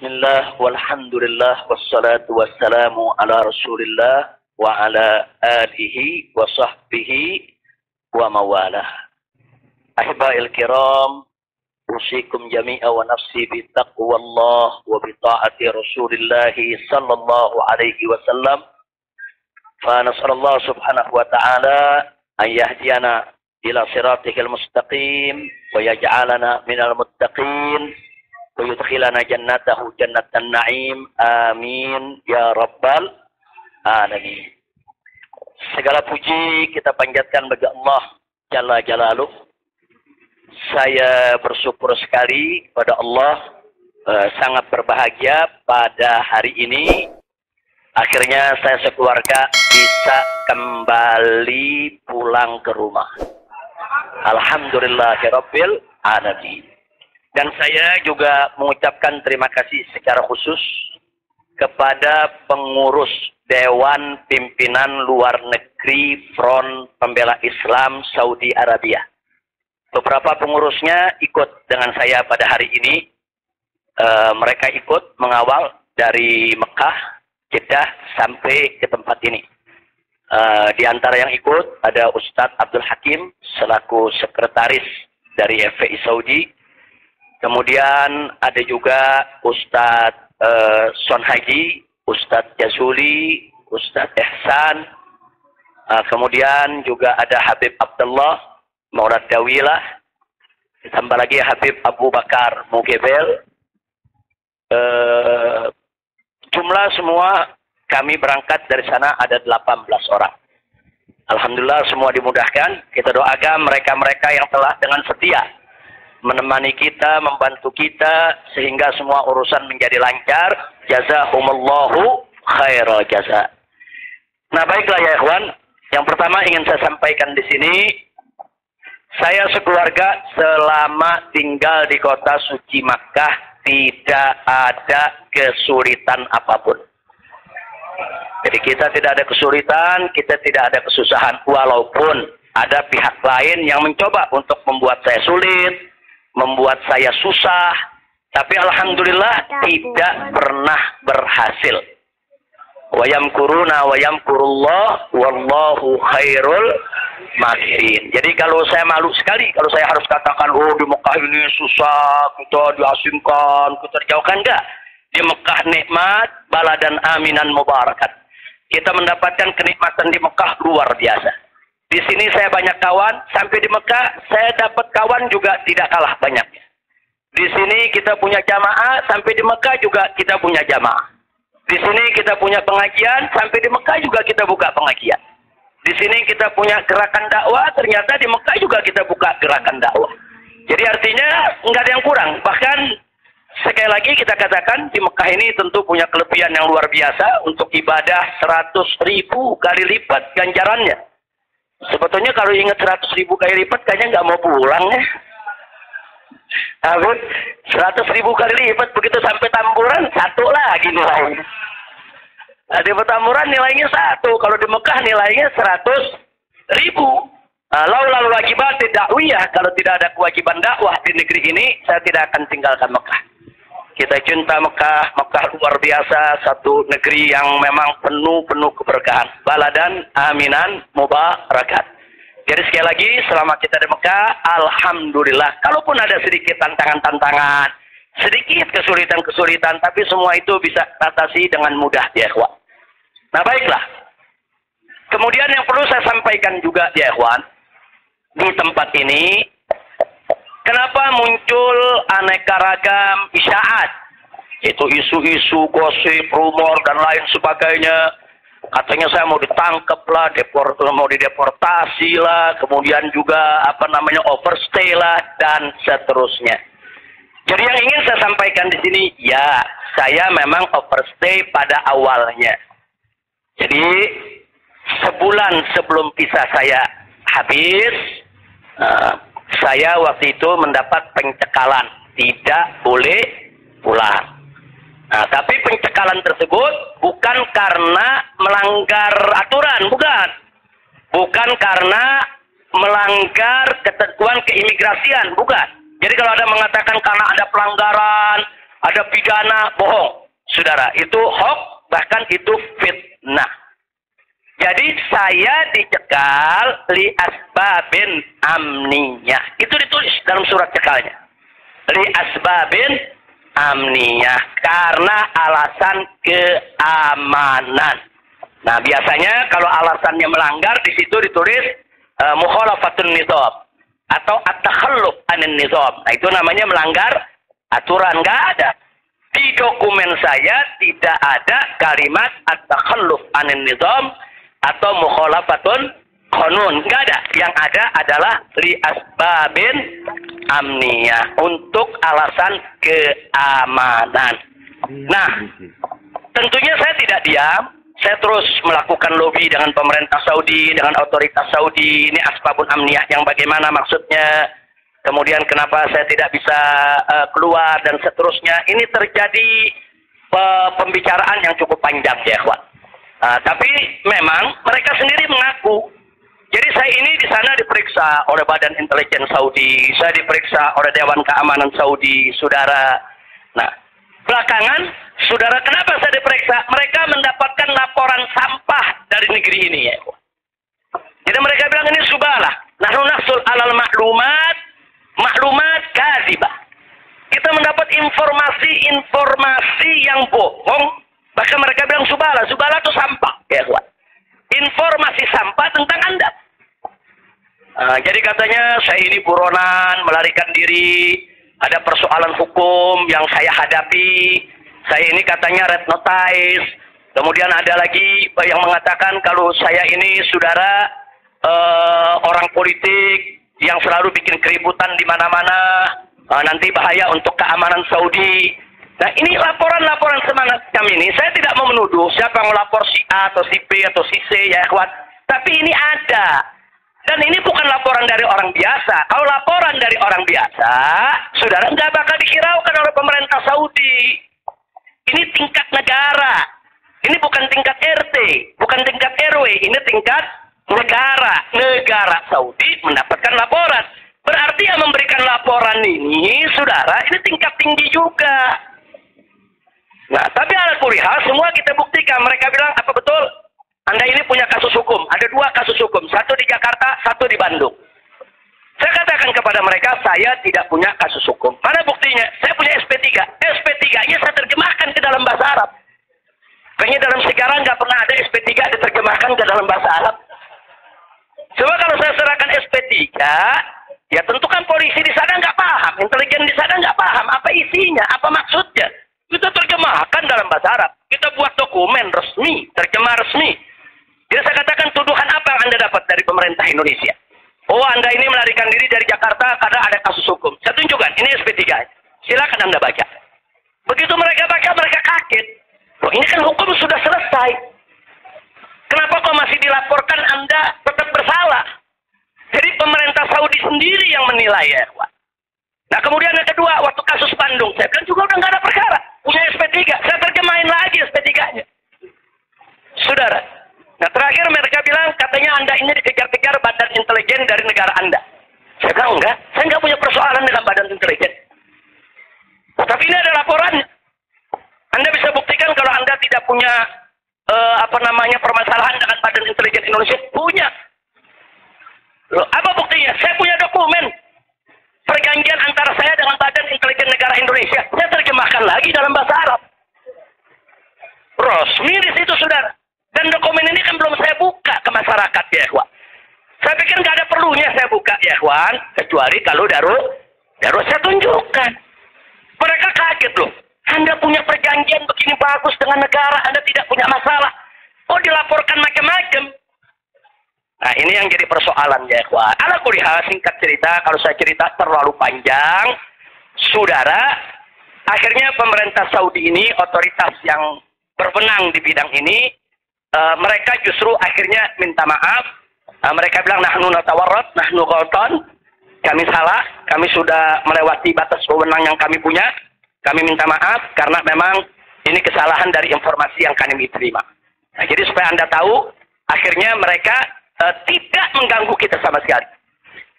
Bismillah, walhamdulillah, wassalatu wassalamu ala rasulillah, wa ala alihi wa sahbihi wa mawalah. Ahiba'il kiram, usikum jami'a wa nafsi bitaqwallah wa bita'ati rasulillahi sallallahu alaihi wasallam. Fa nas'alullah subhanahu wa ta'ala an yahdiyana ila siratikal mustaqim wa yaj'alana minal muttaqin. Yudkhilana jannatahu jannatan na'im. Amin ya rabbal alamin. Segala puji kita panjatkan bagi Allah Jalla Jalaluh. Saya bersyukur sekali pada Allah, sangat berbahagia pada hari ini. Akhirnya saya sekeluarga bisa kembali pulang ke rumah. Alhamdulillahirabbil alamin. Dan saya juga mengucapkan terima kasih secara khusus kepada pengurus Dewan Pimpinan Luar Negeri Front Pembela Islam Saudi Arabia. Beberapa pengurusnya ikut dengan saya pada hari ini. Mereka ikut mengawal dari Mekah, Jeddah sampai ke tempat ini. Di antara yang ikut ada Ustadz Abdul Hakim selaku sekretaris dari FPI Saudi. Kemudian ada juga Ustadz Son Haji, Ustadz Jazuli, Ustadz Ihsan. Kemudian juga ada Habib Abdullah Maulad Dawilah. Ditambah lagi Habib Abu Bakar Mugebel. Jumlah semua kami berangkat dari sana ada 18 orang. Alhamdulillah semua dimudahkan. Kita doakan mereka-mereka yang telah dengan setia menemani kita, membantu kita, sehingga semua urusan menjadi lancar. Jazahumullahu khairal jaza. Nah baiklah ya ikhwan, yang pertama ingin saya sampaikan di sini, saya sekeluarga selama tinggal di kota suci Makkah tidak ada kesulitan apapun. Jadi kita tidak ada kesulitan, kita tidak ada kesusahan, walaupun ada pihak lain yang mencoba untuk membuat saya sulit, membuat saya susah, tapi alhamdulillah tidak pernah berhasil. Wa yamkuruna wa yamkurullah wallahu khairul makirin. Jadi kalau saya malu sekali kalau saya harus katakan, oh di Mekah ini susah, kita diasingkan, kita dijauhkan. Enggak. Di Mekah nikmat, baladan aminan mubarakat. Kita mendapatkan kenikmatan di Mekah luar biasa. Di sini saya banyak kawan, sampai di Mekah saya dapat kawan juga tidak kalah banyaknya. Di sini kita punya jamaah, sampai di Mekah juga kita punya jamaah. Di sini kita punya pengajian, sampai di Mekah juga kita buka pengajian. Di sini kita punya gerakan dakwah, ternyata di Mekah juga kita buka gerakan dakwah. Jadi artinya nggak ada yang kurang. Bahkan sekali lagi kita katakan di Mekah ini tentu punya kelebihan yang luar biasa untuk ibadah 100.000 kali lipat ganjarannya. Sebetulnya kalau ingat 100.000 kali lipat kayaknya nggak mau pulang ya. 100.000 kali lipat begitu sampai Tamburan satu lagi nilainya. Nah, di Petamburan nilainya satu, kalau di Mekah nilainya 100.000. Laulal wajibat dakwiyah, kalau tidak ada kewajiban dakwah di negeri ini, saya tidak akan tinggalkan Mekah. Kita cinta Mekah, Mekah luar biasa, satu negeri yang memang penuh keberkahan. Baladan aminan mubarakat. Jadi sekali lagi, selama kita di Mekah, alhamdulillah. Kalaupun ada sedikit tantangan-tantangan, sedikit kesulitan-kesulitan, tapi semua itu bisa atasi dengan mudah ya ikhwan. Nah baiklah. Kemudian yang perlu saya sampaikan juga ya ikhwan, di tempat ini, kenapa muncul aneka ragam isyaat? Itu isu-isu, gosip, rumor, dan lain sebagainya. Katanya saya mau ditangkap lah, mau dideportasi lah, kemudian juga overstay lah, dan seterusnya. Jadi yang ingin saya sampaikan di sini, ya saya memang overstay pada awalnya. Jadi sebulan sebelum visa saya habis, saya waktu itu mendapat pencekalan, tidak boleh pulang. Nah, tapi pencekalan tersebut bukan karena melanggar aturan, bukan. Bukan karena melanggar ketentuan keimigrasian, bukan. Jadi kalau ada mengatakan karena ada pelanggaran, ada pidana bohong. Saudara, itu hoax, bahkan itu fitnah. Jadi saya dicekal li asbabin amniyah. Itu ditulis dalam surat cekalnya. Li asbabin amniyah, karena alasan keamanan. Nah, biasanya kalau alasannya melanggar di situ ditulis mukhalafatun nizam atau at-takhalluf anin nizam. Nah, itu namanya melanggar aturan. Nggak ada. Di dokumen saya tidak ada kalimat at-takhalluf anin nizam atau mukhalafatun qanun. Nggak ada. Yang ada adalah li asbabin amniyah, untuk alasan keamanan. Nah, tentunya saya tidak diam. Saya terus melakukan lobby dengan pemerintah Saudi, dengan otoritas Saudi. Ini asbabun amniyah yang bagaimana maksudnya. Kemudian kenapa saya tidak bisa keluar dan seterusnya. Ini terjadi pembicaraan yang cukup panjang ya, kawan. Tapi memang mereka sendiri mengaku. Jadi saya ini di sana diperiksa oleh Badan Intelijen Saudi, saya diperiksa oleh Dewan Keamanan Saudi, saudara. Nah, belakangan, saudara, kenapa saya diperiksa? Mereka mendapatkan laporan sampah dari negeri ini ya. Jadi mereka bilang ini subalah. Nahnu nahsul alal maklumat kadzibah. Kita mendapat informasi yang bohong. Bahkan mereka bilang subalah itu sampah ya, kawan. Informasi sampah tentang Anda. Jadi katanya saya ini buronan, melarikan diri, ada persoalan hukum yang saya hadapi. Saya ini katanya red notice. Kemudian ada lagi yang mengatakan kalau saya ini saudara orang politik yang selalu bikin keributan di mana-mana, nanti bahaya untuk keamanan Saudi. Nah, ini laporan-laporan semangat kami ini. Saya tidak mau menuduh siapa yang melapor si A atau si B atau si C ya, kawan. Tapi ini ada. Dan ini bukan laporan dari orang biasa. Kalau laporan dari orang biasa, saudara, nggak bakal dihiraukan oleh pemerintah Saudi. Ini tingkat negara. Ini bukan tingkat RT, bukan tingkat RW. Ini tingkat negara. Negara Saudi mendapatkan laporan. Berarti yang memberikan laporan ini, saudara, ini tingkat tinggi juga. Nah, tapi ala kulihal semua kita buktikan. Mereka bilang, apa betul? Anda ini punya kasus hukum. Ada 2 kasus hukum. 1 di Jakarta, 1 di Bandung. Saya katakan kepada mereka, saya tidak punya kasus hukum. Mana buktinya? Saya punya SP3. SP3-nya saya terjemahkan ke dalam bahasa Arab. Kayaknya dalam sejarah nggak pernah ada SP3 diterjemahkan ke dalam bahasa Arab. Coba kalau saya serahkan SP3, ya tentu kan polisi di sana nggak paham. Intelijen di sana nggak paham. Apa isinya? Apa maksudnya? Kita terjemahkan dalam bahasa Arab. Kita buat dokumen resmi, terjemah resmi. Jadi saya katakan tuduhan apa yang Anda dapat dari pemerintah Indonesia? Oh, Anda ini melarikan diri dari Jakarta karena ada kasus hukum. Saya tunjukkan, ini SP3. Silakan Anda baca. Begitu mereka baca, mereka kaget. Loh, ini kan hukum sudah selesai. Kenapa kok masih dilaporkan Anda tetap bersalah? Jadi pemerintah Saudi sendiri yang menilai ya, Pak. Nah, kemudian yang kedua, waktu kasus Bandung, saya bilang juga udah nggak ada perkara. Punya SP3, saya terjemahin lagi SP3-nya. Saudara. Nah, terakhir mereka bilang, katanya Anda ini dikejar-kejar badan intelijen dari negara Anda. Saya bilang, enggak. Saya nggak punya persoalan dengan badan intelijen. Tapi ini ada laporannya. Anda bisa buktikan kalau Anda tidak punya, permasalahan dengan badan intelijen Indonesia. Punya. Loh, apa buktinya? Saya punya dokumen. Perjanjian antara saya dengan badan intelijen negara Indonesia. Saya terjemahkan lagi dalam bahasa Arab. Resmi di situ, saudara. Dan dokumen ini kan belum saya buka ke masyarakat, ya, kawan. Saya pikir nggak ada perlunya saya buka, ya, kawan. Kecuali kalau darurat saya tunjukkan. Mereka kaget loh. Anda punya perjanjian begini bagus dengan negara, Anda tidak punya masalah. Oh, dilaporkan macam-macam. Nah, ini yang jadi persoalan, ya, kawan. Ala kulihal, singkat cerita, kalau saya cerita terlalu panjang, saudara, akhirnya pemerintah Saudi ini, otoritas yang berwenang di bidang ini, mereka justru akhirnya minta maaf. Mereka bilang, nahnu natawarrat, nahnu ghaltan. Kami salah, kami sudah melewati batas wewenang yang kami punya. Kami minta maaf karena memang ini kesalahan dari informasi yang kami terima. Nah, jadi supaya Anda tahu, akhirnya mereka tidak mengganggu kita sama sekali.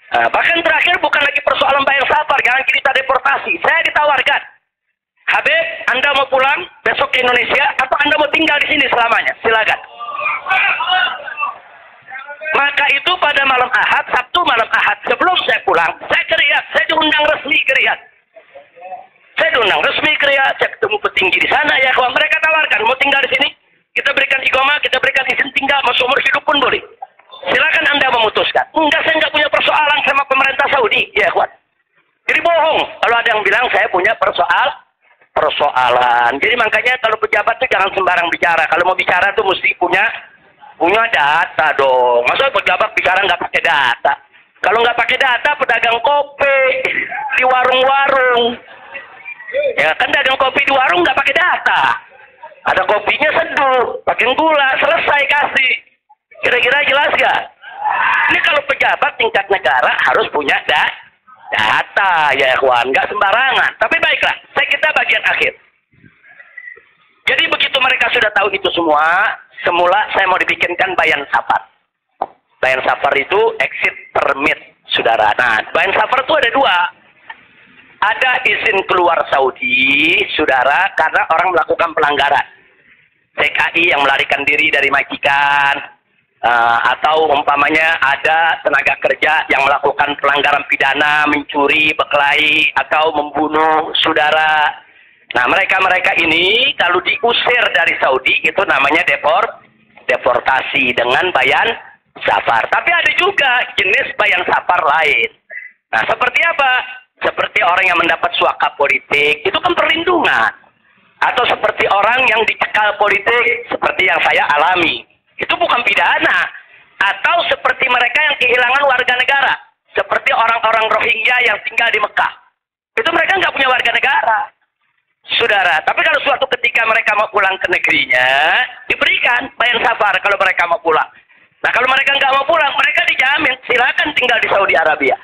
Bahkan terakhir bukan lagi persoalan bayar safar, jangan kita deportasi. Saya ditawarkan. Habib, Anda mau pulang besok ke Indonesia atau Anda mau tinggal di sini selamanya? Silakan. Maka itu pada malam Ahad, Sabtu malam Ahad, sebelum saya pulang, saya ke Riyadh, saya diundang resmi ke Riyadh. Saya diundang resmi ke Riyadh, saya ketemu petinggi di sana ya, kawan. Mereka tawarkan, mau tinggal di sini, kita berikan iqamah, kita berikan izin tinggal, mau seumur hidup pun boleh. Silakan Anda memutuskan. Enggak, saya nggak punya persoalan sama pemerintah Saudi, ya kawan. Jadi bohong kalau ada yang bilang saya punya persoalan. Jadi makanya kalau pejabat itu jangan sembarang bicara. Kalau mau bicara tuh mesti punya data dong. Masa pejabat bicara nggak pakai data? Kalau nggak pakai data, pedagang kopi di warung-warung, ya kan dagang kopi di warung nggak pakai data. Ada kopinya seduh, pakai gula, selesai kasih. Kira-kira jelas gak? Ini kalau pejabat tingkat negara harus punya data, ya ikhwan, nggak sembarangan. Tapi baiklah, kita bagian akhir. Jadi begitu mereka sudah tahu itu semula saya mau dibikinkan bayan safar. Bayan safar itu exit permit, saudara. Nah, bayan safar itu ada dua. Ada izin keluar Saudi, saudara, karena orang melakukan pelanggaran. TKI yang melarikan diri dari majikan, atau umpamanya ada tenaga kerja yang melakukan pelanggaran pidana, mencuri, berkelahi, atau membunuh saudara. Nah, mereka ini kalau diusir dari Saudi itu namanya deportasi dengan bayan safar. Tapi ada juga jenis bayan safar lain. Nah, seperti apa? Seperti orang yang mendapat suaka politik, itu kan perlindungan. Atau seperti orang yang dicekal politik, seperti yang saya alami. Itu bukan pidana. Atau seperti mereka yang kehilangan warga negara. Seperti orang-orang Rohingya yang tinggal di Mekah. Itu mereka nggak punya warga negara, saudara. Tapi kalau suatu ketika mereka mau pulang ke negerinya, diberikan bayan safar kalau mereka mau pulang. Nah, kalau mereka nggak mau pulang, mereka dijamin silakan tinggal di Saudi Arabia.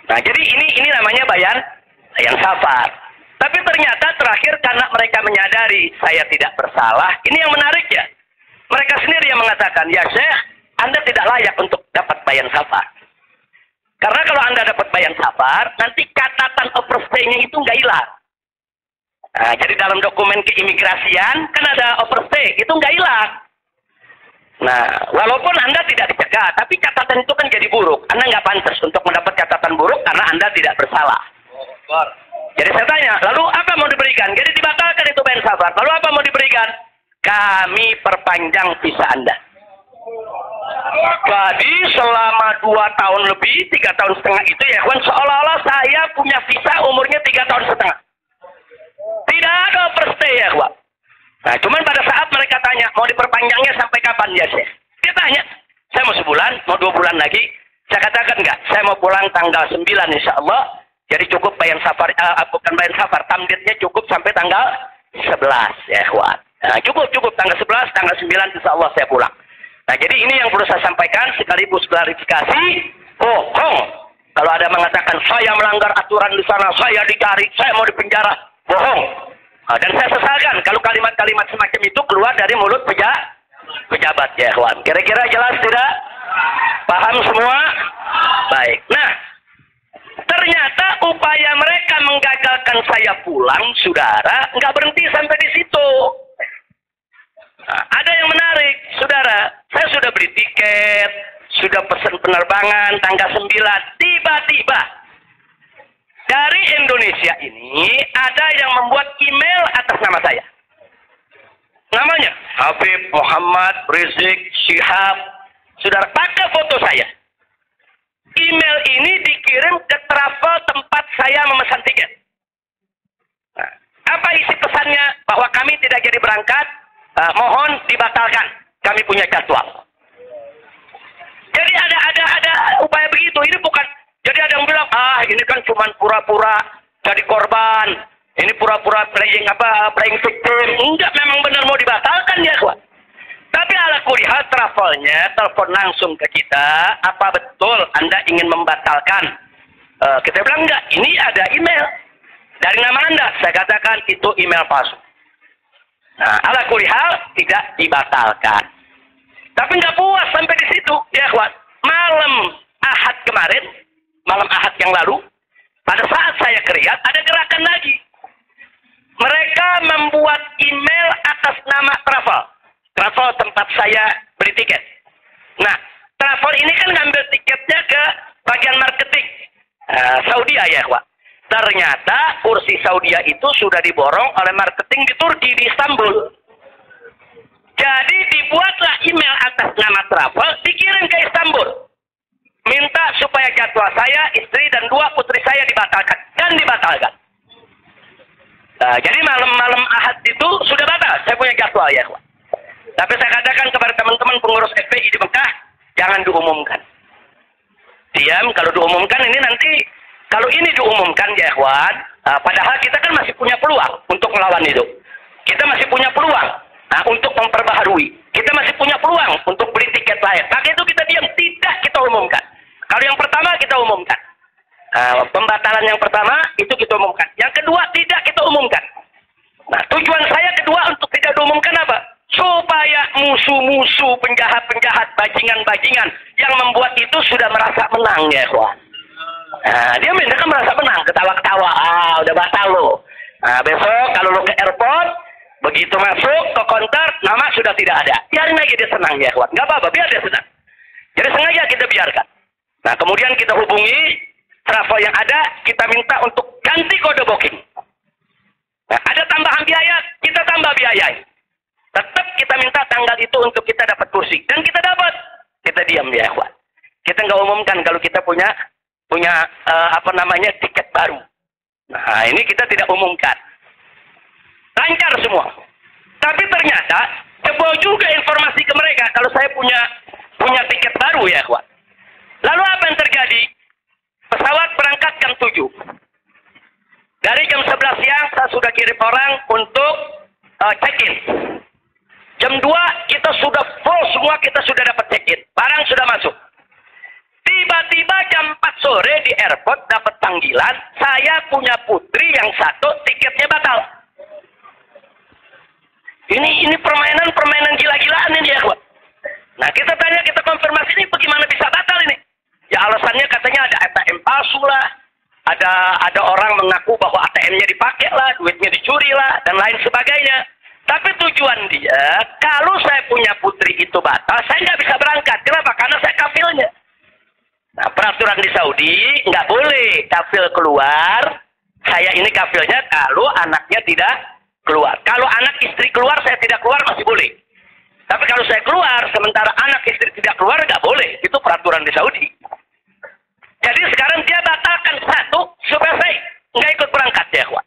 Nah, jadi ini namanya bayan safar. Tapi ternyata terakhir karena mereka menyadari saya tidak bersalah, ini yang menarik ya. Mereka sendiri yang mengatakan, ya Syekh, Anda tidak layak untuk dapat bayan safar. Karena kalau Anda dapat bayan safar, nanti catatan overstay-nya itu nggak hilang. Nah, jadi dalam dokumen keimigrasian kan ada overstay, itu nggak hilang. Nah, walaupun Anda tidak dicegah, tapi catatan itu kan jadi buruk. Anda nggak pantas untuk mendapat catatan buruk karena Anda tidak bersalah. Jadi saya tanya, lalu apa mau diberikan? Jadi dibatalkan itu bayan safar. Lalu apa mau diberikan? Kami perpanjang visa Anda. Jadi selama 2 tahun lebih, 3 tahun setengah itu ya kawan, seolah-olah saya punya visa umurnya 3 tahun setengah. Tidak ada overstay ya kawan. Nah, cuman pada saat mereka tanya, mau diperpanjangnya sampai kapan ya Syekh? Dia tanya, saya mau sebulan, mau 2 bulan lagi. Saya katakan enggak, saya mau pulang tanggal 9 insya Allah. Jadi cukup bayan safar, bukan bayan safar, tamdidnya cukup sampai tanggal 11 ya kawan. Nah, cukup tanggal 11, tanggal 9 insya Allah saya pulang. Nah, jadi ini yang perlu saya sampaikan sekaligus klarifikasi. Bohong. Kalau ada mengatakan saya melanggar aturan di sana, saya dicari, saya mau dipenjara, bohong. Nah, dan saya sesalkan kalau kalimat-kalimat semacam itu keluar dari mulut pejabat ya kawan. Kira-kira jelas tidak? Paham semua? Baik. Nah, ternyata upaya mereka menggagalkan saya pulang, saudara, nggak berhenti sampai di situ. Nah, ada yang menarik, saudara. Saya sudah beli tiket, sudah pesan penerbangan tanggal 9. Tiba-tiba dari Indonesia ini ada yang membuat email atas nama saya. Namanya Habib Muhammad Rizik Syihab. Saudara, pakai foto saya. Email ini dikirim ke travel tempat saya memesan tiket. Nah, apa isi pesannya? Bahwa kami tidak jadi berangkat, mohon dibatalkan. Kami punya jadwal. Jadi ada upaya begitu. Ini bukan. Jadi ada yang bilang, ini kan cuma pura-pura jadi korban. Ini pura-pura playing victim. Enggak, memang benar mau dibatalkan ya, kawan. Tapi ala kulihat travelnya telepon langsung ke kita, apa betul Anda ingin membatalkan? Kita bilang enggak, ini ada email dari nama Anda. Saya katakan itu email palsu. Nah, ala kulihat tidak dibatalkan. Tapi nggak puas sampai di situ, ya kawan. Malam Ahad kemarin, malam Ahad yang lalu, pada saat saya ke Riyadh, ada gerakan lagi. membuat email atas nama travel. Travel tempat saya beli tiket. Nah, travel ini kan ngambil tiketnya ke bagian marketing. Saudi ya, Pak. Ternyata kursi Saudi itu sudah diborong oleh marketing di Turki, di Istanbul. Jadi dibuatlah email atas nama travel, dikirim ke Istanbul. Minta supaya jadwal saya, istri, dan 2 putri saya dibatalkan. Dan dibatalkan. Jadi malam-malam Ahad itu sudah batal. Saya punya jadwal ya, Pak. Tapi saya katakan kepada teman-teman pengurus FPI di Mekah, jangan diumumkan. Diam, kalau diumumkan ini nanti, kalau ini diumumkan ya, Ikhwan, padahal kita kan masih punya peluang untuk melawan itu. Kita masih punya peluang untuk memperbaharui. Kita masih punya peluang untuk beli tiket lain. Maka itu kita diam, tidak kita umumkan. Kalau yang pertama kita umumkan. Pembatalan yang pertama itu kita umumkan. Yang kedua tidak kita umumkan. Nah, tujuan saya kedua untuk tidak diumumkan apa? Supaya musuh-musuh, penjahat-penjahat, bajingan-bajingan yang membuat itu sudah merasa menang ya, Ikhwan. Dia mereka merasa menang, ketawa-ketawa. Udah batal lo. Besok kalau lo ke airport, begitu masuk ke counter, nama sudah tidak ada. Biarin aja dia senang ya, Ikhwan. Nggak apa-apa, biar dia senang. Jadi sengaja kita biarkan. Nah, kemudian kita hubungi travel yang ada, kita minta untuk ganti kode booking. Nah, ada tambahan biaya, kita tambah biaya. Tetap kita minta tanggal itu untuk kita dapat kursi. Dan kita dapat. Kita diam ya, Ikhwan. Kita nggak umumkan kalau kita punya tiket baru. Nah, ini kita tidak umumkan. Lancar semua. Tapi ternyata, jebol juga informasi ke mereka kalau saya punya tiket baru ya, Ikhwan. Lalu apa yang terjadi? Pesawat berangkat jam 7. Dari jam 11 siang saya sudah kirim orang untuk check-in. Jam 2 kita sudah full semua, kita sudah dapat check-in. Barang sudah masuk. Tiba-tiba jam 4 sore di airport dapat panggilan, saya punya putri yang satu tiketnya batal. Ini permainan gila-gilaan ini ya, Pak. Nah, kita tanya, kita konfirmasi ini bagaimana bisa batal ini? Ya alasannya katanya ada ATM palsu lah, ada orang mengaku bahwa ATM-nya dipakai lah, duitnya dicuri lah, dan lain sebagainya. Tapi tujuan dia, kalau saya punya putri itu batal, saya nggak bisa berangkat. Kenapa? Karena saya kafilnya. Nah, peraturan di Saudi nggak boleh kafil keluar. Saya ini kafilnya kalau anaknya tidak keluar. Kalau anak istri keluar, saya tidak keluar masih boleh. Tapi kalau saya keluar, sementara anak istri tidak keluar, nggak boleh. Itu peraturan di Saudi. Jadi sekarang dia batalkan satu, supaya saya nggak ikut berangkat ya, Pak.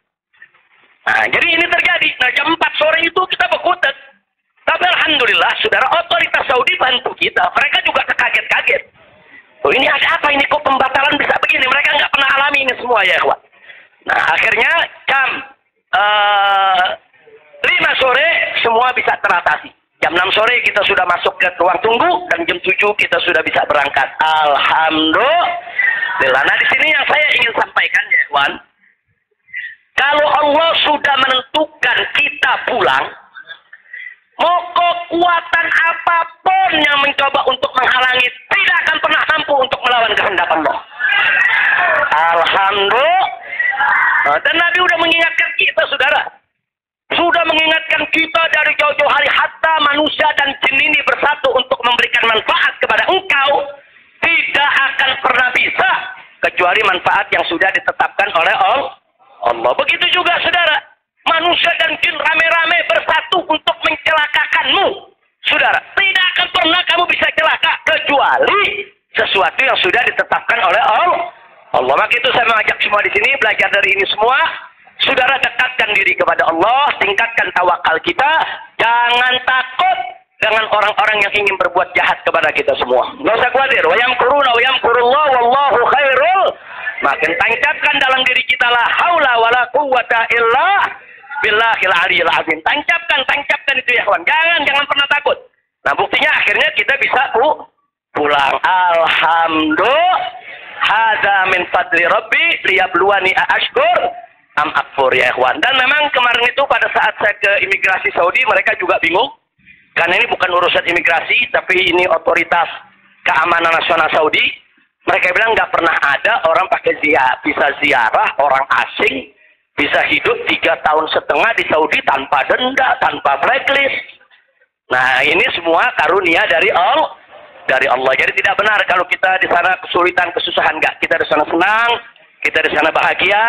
Nah, jadi ini terjadi. Nah, jam 4 sore itu kita berkutat. Tapi alhamdulillah, saudara, otoritas Saudi bantu kita. Mereka juga terkaget-kaget. Oh, ini ada apa ini? Kok pembatalan bisa begini? Mereka nggak pernah alami ini semua ya, Pak. Nah, akhirnya jam 5 sore semua bisa teratasi. Jam 6 sore kita sudah masuk ke ruang tunggu dan jam 7 kita sudah bisa berangkat. Alhamdulillah. Nah, di sini yang saya ingin sampaikan ya, Wan. Kalau Allah sudah menentukan kita pulang, mau kekuatan apapun yang mencoba untuk menghalangi tidak akan pernah mampu untuk melawan kehendak Allah. Alhamdulillah. Nah, dan Nabi sudah mengingatkan kita, saudara. Sudah mengingatkan kita dari jauh-jauh hari, hatta manusia dan jin ini bersatu untuk memberikan manfaat kepada engkau, tidak akan pernah bisa kecuali manfaat yang sudah ditetapkan oleh Allah. Begitu juga, saudara. Manusia dan jin rame-rame bersatu untuk mencelakakanmu, saudara. Tidak akan pernah kamu bisa celaka kecuali sesuatu yang sudah ditetapkan oleh Allah. Maka itu saya mengajak semua di sini belajar dari ini semua. Saudara, dekatkan diri kepada Allah, tingkatkan tawakal kita, jangan takut dengan orang-orang yang ingin berbuat jahat kepada kita semua. Nggak usah khawatir. Wa yamkuruna wa yamkurullah wallahu khairul. Makin tancapkan dalam diri kita la haula wala quwwata illa billahil aliyil azim. Tancapkan itu ya, kawan. Jangan pernah takut. Nah, buktinya akhirnya kita bisa pulang. Alhamdulillah. Hadza min fadli rabbi liyabluwani ashkur am akfur ya, ikhwan. Dan memang kemarin itu pada saat saya ke imigrasi Saudi, mereka juga bingung. Karena ini bukan urusan imigrasi, tapi ini otoritas keamanan nasional Saudi. Mereka bilang nggak pernah ada orang pakai visa ziarah orang asing bisa hidup 3,5 tahun di Saudi tanpa denda, tanpa blacklist. Nah, ini semua karunia dari Allah. Jadi tidak benar kalau kita di sana kesulitan, kesusahan. Enggak, kita di sana senang, kita di sana bahagia,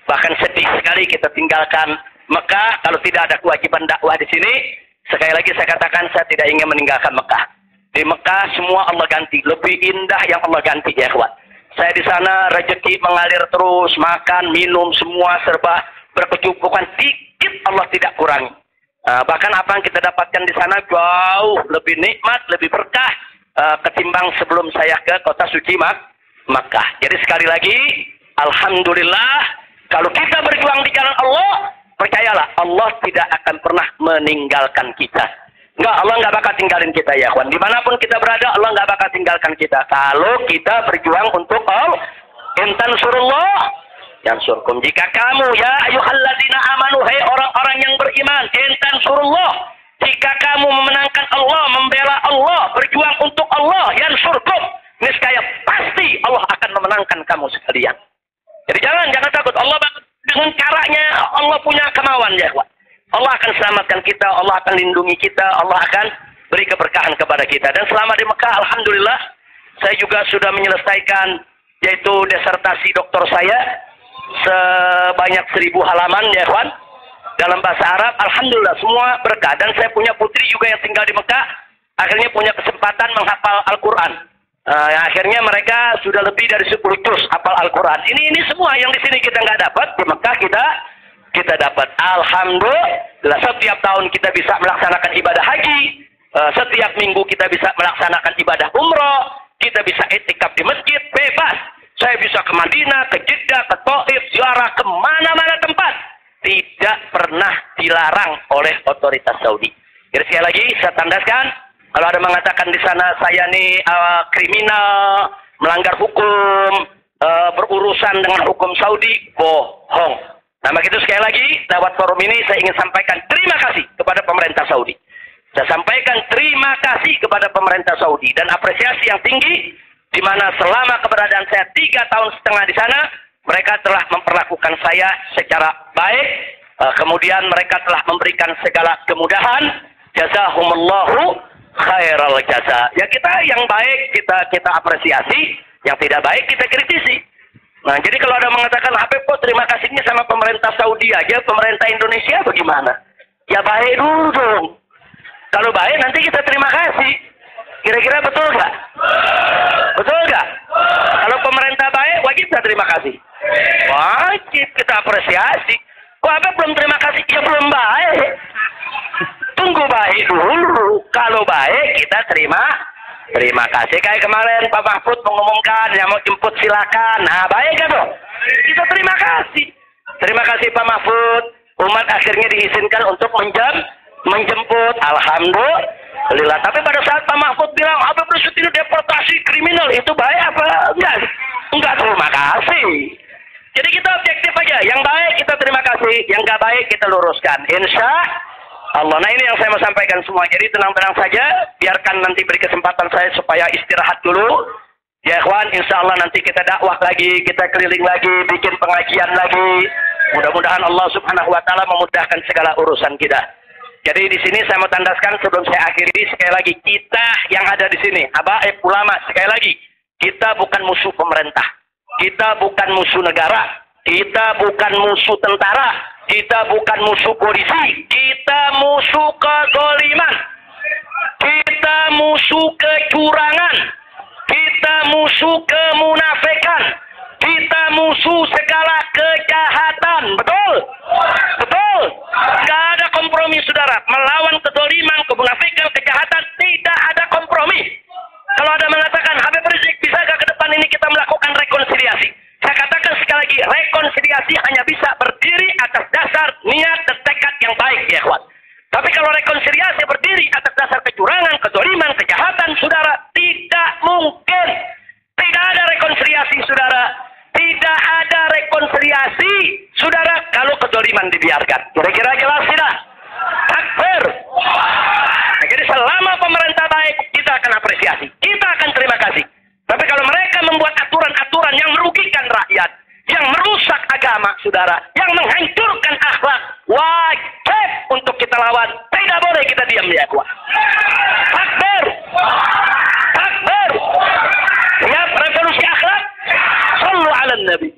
bahkan sedih sekali kita tinggalkan Mekah kalau tidak ada kewajiban dakwah di sini. Sekali lagi saya katakan, saya tidak ingin meninggalkan Mekah. Di Mekah semua Allah ganti, lebih indah yang Allah ganti ya ikhwan. Saya di sana rezeki mengalir terus, makan, minum semua serba berkecukupan, dikit Allah tidak kurangi. Bahkan apa yang kita dapatkan di sana jauh lebih nikmat, lebih berkah ketimbang sebelum saya ke kota suci Makkah. Jadi sekali lagi, alhamdulillah, kalau kita berjuang di jalan Allah, percayalah Allah tidak akan pernah meninggalkan kita. Enggak, Allah nggak bakal tinggalin kita ya kawan. Dimanapun kita berada, Allah nggak bakal tinggalkan kita. Kalau kita berjuang untuk Allah, intan surullah yang surkum. Jika kamu ya ayyuhalladzina amanu, hai orang-orang yang beriman, intan surullah. Jika kamu memenangkan Allah, membela Allah, berjuang untuk Allah, yang surkum, niscaya pasti Allah akan memenangkan kamu sekalian. Jadi jangan takut. Allah dengan caranya Allah punya kemauan ya kawan. Allah akan selamatkan kita, Allah akan lindungi kita, Allah akan beri keberkahan kepada kita. Dan selama di Mekah, alhamdulillah, saya juga sudah menyelesaikan yaitu disertasi doktor saya sebanyak 1000 halaman ya kawan, dalam bahasa Arab. Alhamdulillah semua berkah. Dan saya punya putri juga yang tinggal di Mekah, akhirnya punya kesempatan menghafal Al-Quran. Akhirnya mereka sudah lebih dari 10 juz hafal Al-Quran. Ini semua yang di sini kita nggak dapat, di Mekah kita dapat. Alhamdulillah, setiap tahun kita bisa melaksanakan ibadah haji, setiap minggu kita bisa melaksanakan ibadah umroh, kita bisa itikaf di masjid bebas. Saya bisa ke Madinah, ke Jeddah, ke Taif, ziarah kemana-mana tempat, tidak pernah dilarang oleh otoritas Saudi. Jadi sekali lagi saya tandaskan, kalau ada mengatakan di sana saya nih kriminal, melanggar hukum, berurusan dengan hukum Saudi, bohong. Nah, begitu sekali lagi, lewat forum ini saya ingin sampaikan terima kasih kepada pemerintah Saudi. Saya sampaikan terima kasih kepada pemerintah Saudi dan apresiasi yang tinggi, di mana selama keberadaan saya 3,5 tahun di sana, mereka telah memperlakukan saya secara baik, kemudian mereka telah memberikan segala kemudahan. Jazahumullahu khairal jaza. Ya kita yang baik kita apresiasi, yang tidak baik kita kritisi. Nah, jadi kalau ada mengatakan, Habib kok terima kasihnya sama pemerintah Saudi aja, pemerintah Indonesia bagaimana? Ya baik dulu dong. Kalau baik nanti kita terima kasih. Kira-kira betul nggak? Betul nggak? Kalau pemerintah baik, wajib kita terima kasih. Wajib kita apresiasi. Kok Habib belum terima kasih? Ya belum baik. Tunggu baik dulu. Kalau baik kita terima kasih. Kayak kemarin Pak Mahfud mengumumkan yang mau jemput silakan. Nah, baik kan dong? Kita terima kasih. Terima kasih Pak Mahfud. Umat akhirnya diizinkan untuk menjemput. Alhamdulillah. Tapi pada saat Pak Mahfud bilang, Habib Rizik ini deportasi kriminal, itu baik apa? Enggak terima kasih. Jadi kita objektif aja. Yang baik kita terima kasih, yang nggak baik kita luruskan. Insya Allah. Nah, ini yang saya mau sampaikan semua. Jadi tenang-tenang saja, biarkan nanti beri kesempatan saya supaya istirahat dulu. Ya ikhwan, insya Allah nanti kita dakwah lagi, kita keliling lagi, bikin pengajian lagi. Mudah-mudahan Allah Subhanahu wa Ta'ala memudahkan segala urusan kita. Jadi di sini saya mau tandaskan sebelum saya akhiri, sekali lagi kita yang ada di sini, habaib ulama, sekali lagi, kita bukan musuh pemerintah, kita bukan musuh negara, kita bukan musuh tentara, kita bukan musuh polisi, kita musuh kezaliman, kita musuh kecurangan, kita musuh kemunafikan, kita musuh segala kejahatan. Betul? Betul? Gak ada kompromi saudara. Melawan kezaliman, kemunafikan, kejahatan, tidak ada kompromi. Kalau ada mengatakan, Habib Rizik, bisakah ke depan ini kita melakukan rekonsiliasi? Saya katakan sekali lagi, rekonsiliasi hanya bisa berdiri atas dasar niat dan tekad yang baik ya kawan. Tapi kalau rekonsiliasi berdiri atas dasar kecurangan, kezaliman, kejahatan, saudara, tidak mungkin. Tidak ada kita lawan. Tidak boleh kita diam ya, ikhwan. Takbir. Takbir. Siap revolusi akhlak. Shallu 'alan nabi.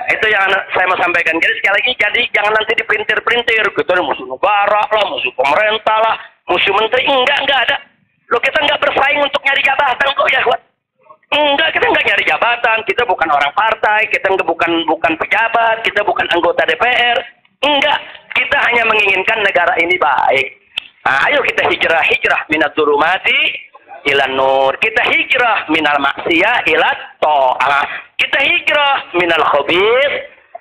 Itu yang saya mau sampaikan. Jadi sekali lagi, jadi jangan nanti diperintir-perintir. Kita musuh negara lah, musuh pemerintah lah, musuh menteri. Enggak ada. Loh, kita enggak bersaing untuk nyari jabatan kok ya, ikhwan. Enggak, kita enggak nyari jabatan. Kita bukan orang partai, kita bukan pejabat, kita bukan anggota DPR. Enggak, kita hanya menginginkan negara ini baik. Nah, ayo kita hijrah minat dzulumati ilan nur. Kita hijrah minal maksiyah ila ta'ah. Kita hijrah minal khabith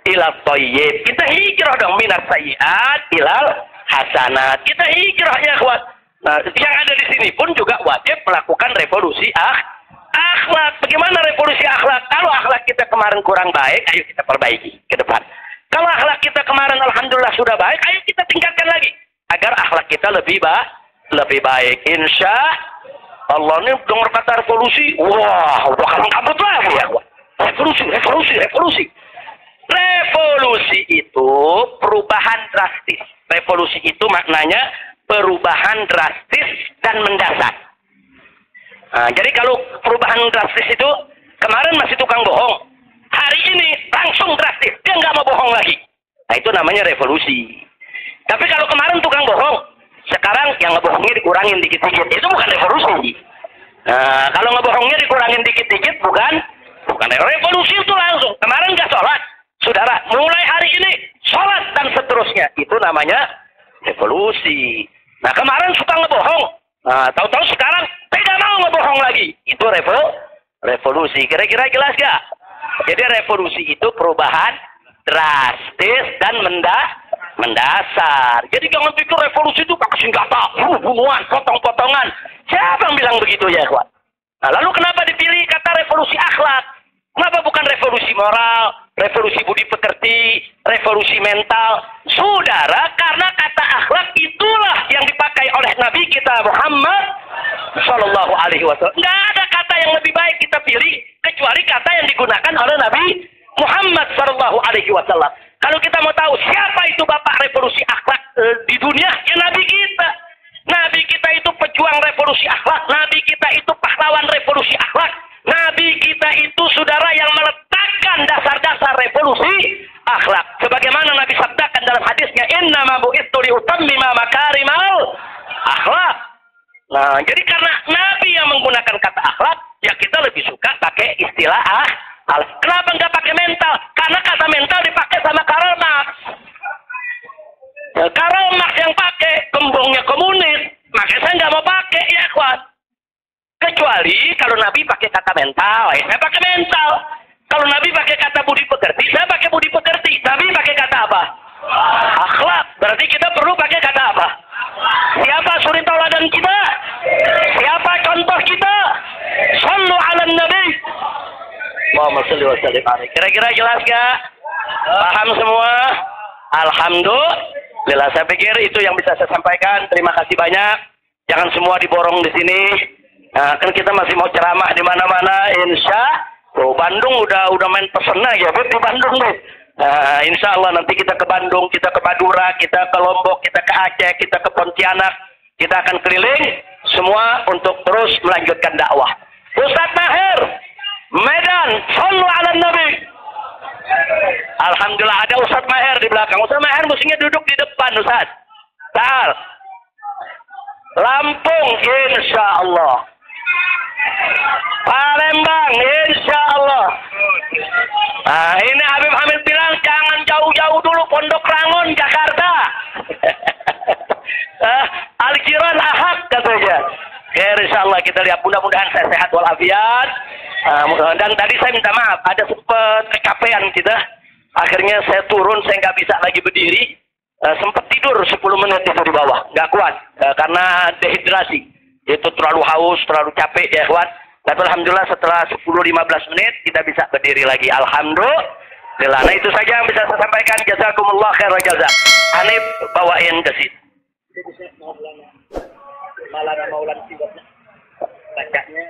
ila thayyib. Kita hijrah dong minal sayyiat ilal hasanat. Kita hijrah ya, ikhwan. Nah, yang ada di sini pun juga wajib melakukan revolusi akhlak. Bagaimana revolusi akhlak? Kalau akhlak kita kemarin kurang baik, ayo kita perbaiki ke depan. Kalau akhlak kita kemarin alhamdulillah sudah baik, ayo kita tingkatkan lagi agar akhlak kita lebih baik. Insya Allah. Ini dengar kata revolusi, wah, udah kalang kabut lagi ya. Revolusi. Revolusi itu perubahan drastis. Revolusi itu maknanya perubahan drastis dan mendasar. Nah, jadi kalau perubahan drastis itu kemarin masih tukang bohong, hari ini langsung drastis, dia nggak mau bohong lagi. Nah, itu namanya revolusi. Tapi kalau kemarin tukang bohong, sekarang yang ngebohongnya dikurangin dikit-dikit, itu bukan revolusi. Nah, kalau ngebohongnya dikurangin dikit-dikit bukan revolusi. Itu langsung. Kemarin nggak sholat, saudara, mulai hari ini sholat dan seterusnya, itu namanya revolusi. Nah, kemarin suka ngebohong, nah, tahu-tahu sekarang tidak mau ngebohong lagi, itu revolusi. Kira-kira jelas gak? Jadi revolusi itu perubahan drastis dan mendasar. Jadi jangan pikir revolusi itu pakai senjata, bunuhan, potong-potongan. Siapa yang bilang begitu ya, ikhwan? Nah, lalu kenapa dipilih kata revolusi akhlak? Kenapa bukan revolusi moral, revolusi budi pekerti, revolusi mental? Saudara, karena kata akhlak itulah yang dipakai oleh Nabi kita Muhammad Sallallahu Alaihi Wasallam. Nggak ada kata yang lebih baik kita pilih kecuali kata yang digunakan oleh Nabi Muhammad Sallallahu Alaihi Wasallam. Kalau kita mau tahu siapa itu bapak revolusi akhlak di dunia, ya Nabi kita. Nabi kita itu pejuang revolusi akhlak. Nabi kita itu pahlawan revolusi akhlak. Nabi kita itu saudara yang meletakkan dasar-dasar revolusi akhlak. Sebagaimana Nabi sabdakan dalam hadisnya, innama bu'itsu liutammima makarimal akhlak. Nah, jadi karena Nabi yang menggunakan kata akhlak, ya kita lebih suka pakai istilah akhlak. Kenapa nggak pakai mental? Karena kata mental dipakai sama Karl Marx. Ya, Karl Marx yang pakai, gembongnya komunis, makanya saya nggak mau pakai ya, ikhwan. Kecuali kalau Nabi pakai kata mental, ya saya pakai mental. Kalau Nabi pakai kata budi pekerti, saya pakai budi pekerti. Nabi pakai kata apa? Akhlak. Berarti kita perlu pakai kata apa? Siapa suri tauladan kita? Siapa contoh kita? Shallu 'alan nabi. Muhammad sallallahu alaihi wasallam. Kira-kira jelas gak? Paham semua? Alhamdulillah. Saya pikir itu yang bisa saya sampaikan. Terima kasih banyak. Jangan semua diborong di sini. Nah, kan kita masih mau ceramah di mana-mana, insya Allah. Bandung udah main pesen aja, di Bandung nih. Nah, insya Allah nanti kita ke Bandung, kita ke Madura, kita ke Lombok, kita ke Aceh, kita ke Pontianak, kita akan keliling semua untuk terus melanjutkan dakwah. Ustaz Maher, Medan, Shallu 'alan nabi. Alhamdulillah ada Ustaz Maher di belakang. Ustaz Maher mestinya duduk di depan, Ustaz. Tar. Lampung, insya Allah. Palembang, insya Allah. Nah, ini Habib Hamid bilang jangan jauh-jauh dulu, Pondok Rangon, Jakarta. Al-Jiran Ahad katanya. Oke, insya Allah kita lihat, mudah-mudahan saya sehat walafiat. Dan tadi saya minta maaf, ada sempat TKP-an kita. Akhirnya saya turun, saya nggak bisa lagi berdiri. Sempat tidur 10 menit itu di bawah, nggak kuat karena dehidrasi. Itu terlalu haus, terlalu capek ya, ikhwan. Tapi alhamdulillah setelah 10-15 menit kita bisa berdiri lagi. Alhamdulillah. Nah, itu saja yang bisa saya sampaikan. Jazakumullah khairan jazak. Hanif bawain ke sini. Maulana Maulana bacanya